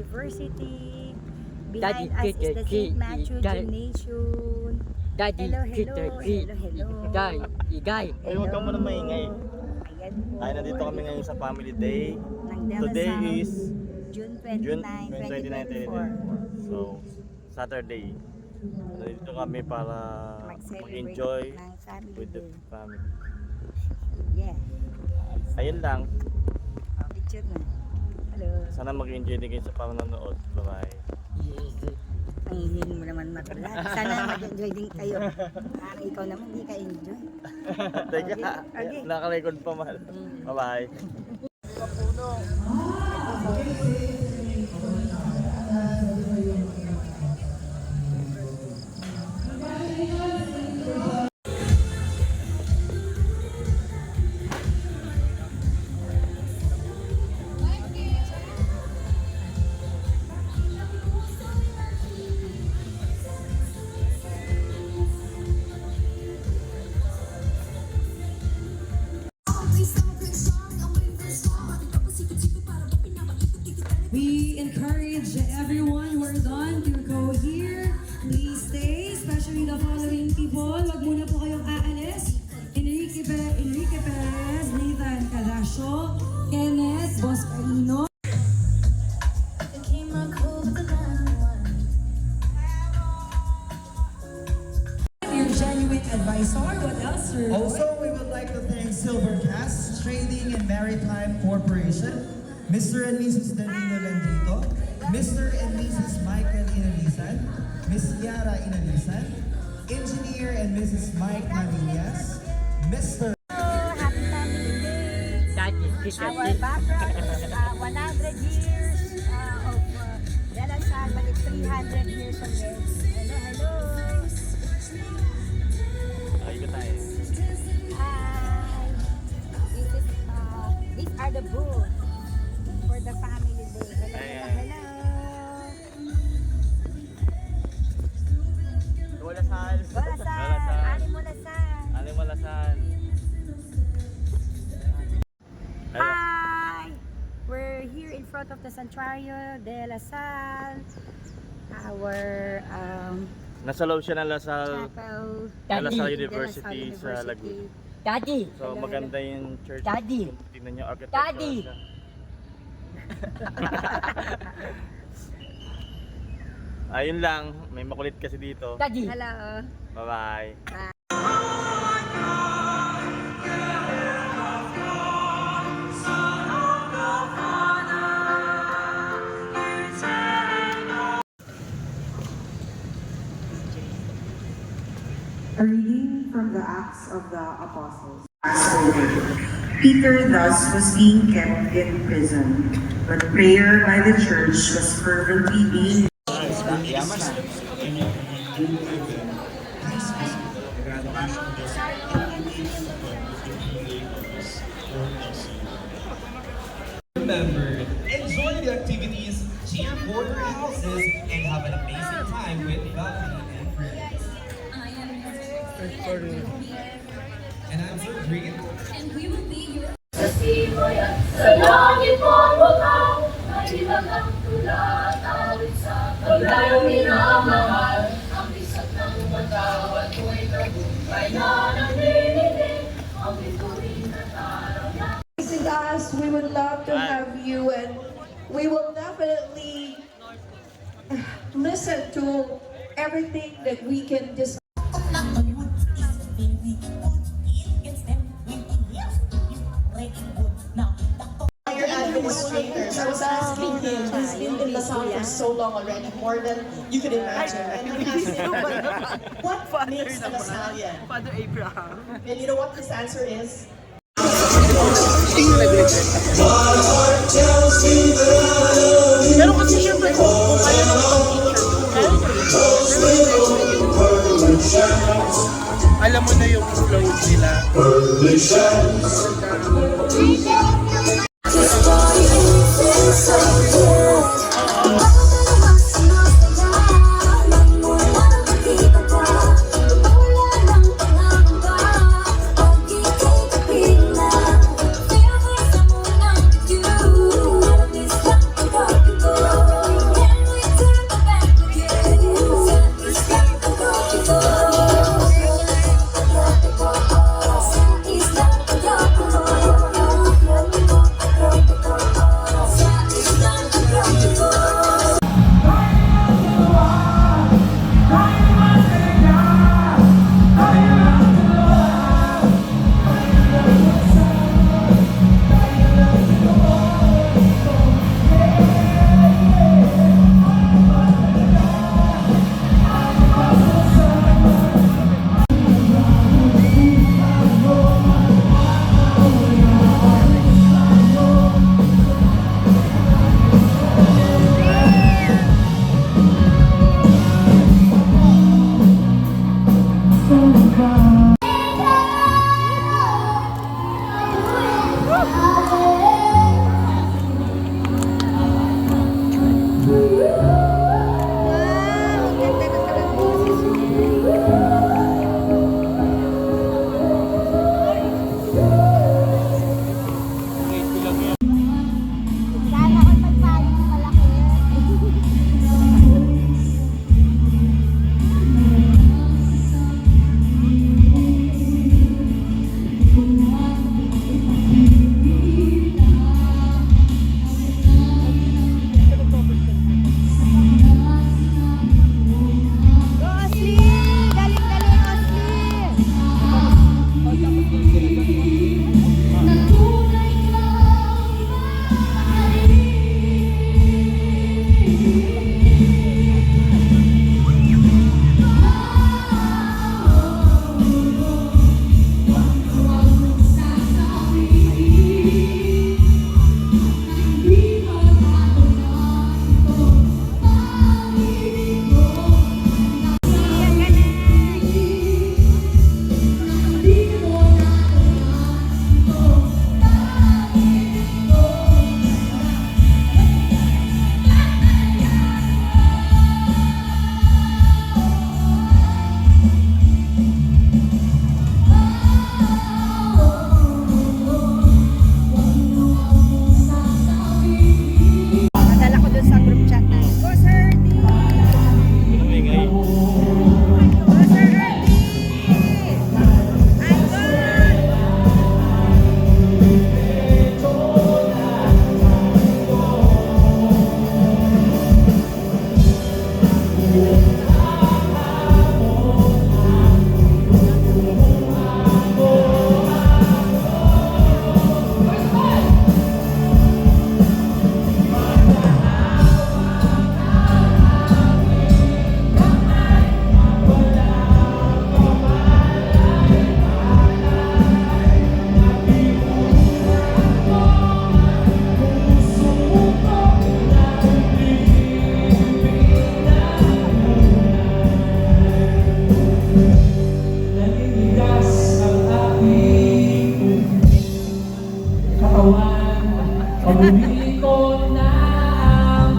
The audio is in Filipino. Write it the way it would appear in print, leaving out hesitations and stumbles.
University. Behind us is the St. Matthew Gymnasium. Hello, hello, hello. Igay. Ay, huwag kang muna maingay. Ayan po. Ay, nandito kami ngayon sa Family Day. Ng Dela Today South, is June June 29, 2024. 29, 2024. So, Saturday. Nandito kami para mag-enjoy ng family with the day. family. Yeah. Ayun lang. Picture na. Hello. Sana mag-enjoy din kayo sa panonood. Bye-bye. Ang hiling mo naman matulat. Sana mag-enjoy din kayo. Parang ikaw naman hindi ka enjoy. Teka, Okay. naka-record pa man. Bye-bye. We encourage everyone who are done to go here. Please stay, especially the following people. Wag muna po kayong aalis. Enrique Perez, Nathan Cadasio, Kenneth Boscarino. Your genuine advisor. What else, sir? Also, we would like to thank Silvercast Trading and Maritime Corporation, Mr. and Mrs. Danilo Landrito, Mr. and Mrs. Michael Inalisan, Miss Yara Inalisan, Engineer and Mrs. Mike Manillas, Mr. Happy Family Day. Our background is 100 years of Dela South, but it's 300 years already. Hello, hello. Ayun tayo. Hi. These are the booths for the family day. Hello, hello, hello. Walasan. Walasan. Animulasan. Animalasan. Hi! We're here in front of the Santuario de La Salle. Our Nasa loob siya ng Lasal. chapel. Lasal De La University Salle sa Laguna. Daddy. So maganda yung church. Daddy. Tingnan nyo architecture Daddy. siya. Ayun lang, may makulit kasi dito. Daddy. Hello. Bye-bye. A reading from the Acts of the Apostles. Peter thus was being kept in prison, but prayer by the church was fervently being Remember, enjoy the activities, cheer for your houses, and have an amazing time with family and friends. And I'm so green. And we will be your Sa langit mong bukal, mahilang ang tula, tawid sa kanilang minamahal. Ang bisag ng batawa, tuwa'y tagumpay na nanginginig, ang bituin na taraw na. Us, we would love to have you, and we will definitely listen to everything that we can discuss. Your administrators, I was asking him, he's been in LaSalle for so long already, more than you could imagine. And we asked him, what makes a LaSallian? Father Abraham. And you know what his answer is? Pero kasi syempre kung kaya nung alam mo na yung flow nila. Umikot na ang